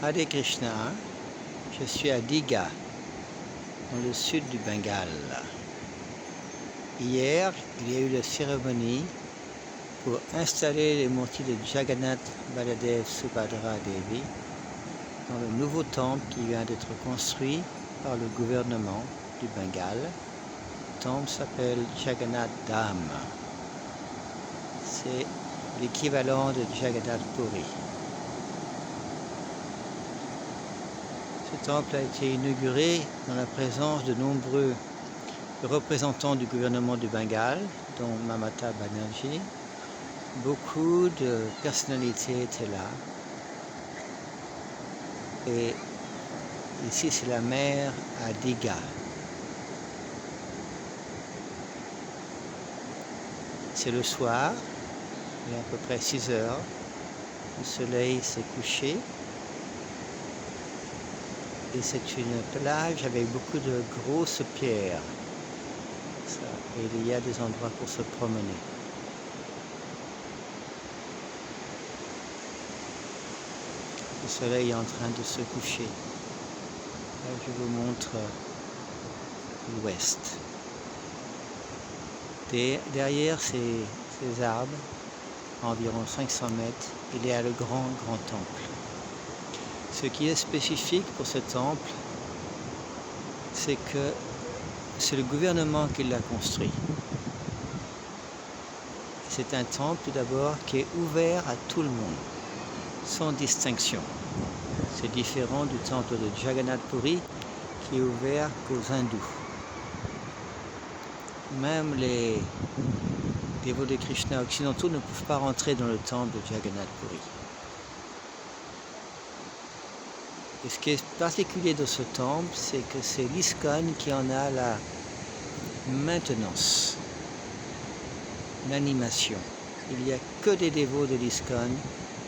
Hare Krishna, je suis à Digha, dans le sud du Bengale. Hier, il y a eu la cérémonie pour installer les mourtis de Jagannath Baladev Subhadra Devi dans le nouveau temple qui vient d'être construit par le gouvernement du Bengale. Le temple s'appelle Jagannath Dham. C'est l'équivalent de Jagannath Puri. Ce temple a été inauguré dans la présence de nombreux représentants du gouvernement du Bengale, dont Mamata Banerjee. Beaucoup de personnalités étaient là. Et ici, c'est la mer à Digha. C'est le soir, il est à peu près 6 heures. Le soleil s'est couché. Et c'est une plage avec beaucoup de grosses pierres. Et il y a des endroits pour se promener. Le soleil est en train de se coucher. Là, je vous montre l'ouest. Derrière ces arbres, à environ 500 mètres, il y a le grand temple. Ce qui est spécifique pour ce temple, c'est que c'est le gouvernement qui l'a construit. C'est un temple tout d'abord qui est ouvert à tout le monde, sans distinction. C'est différent du temple de Jagannath Puri qui est ouvert qu'aux hindous. Même les dévots de Krishna occidentaux ne peuvent pas rentrer dans le temple de Jagannath Puri. Et ce qui est particulier de ce temple, c'est que c'est l'ISKCON qui en a la maintenance, l'animation. Il n'y a que des dévots de l'ISKCON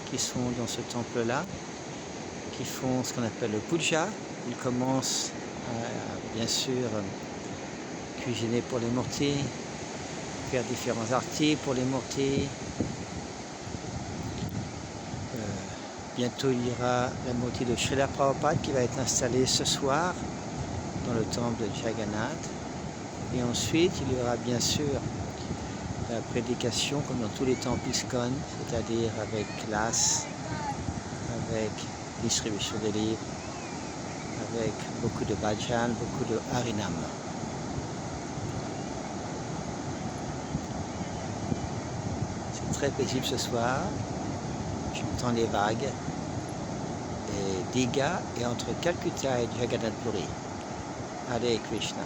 qui sont dans ce temple-là, qui font ce qu'on appelle le puja. Ils commencent à, bien sûr, cuisiner pour les mourtis, faire différents artis pour les mourtis. Bientôt, il y aura la mourti de Srila Prabhupada qui va être installée ce soir dans le temple de Jagannath. Et ensuite, il y aura bien sûr la prédication comme dans tous les temples ISKCON, c'est-à-dire avec classe, avec distribution des livres, avec beaucoup de bhajan, beaucoup de harinam. C'est très paisible ce soir. J'entends les vagues. Et Digha est entre Calcutta et Jagannath Puri. Hare Krishna.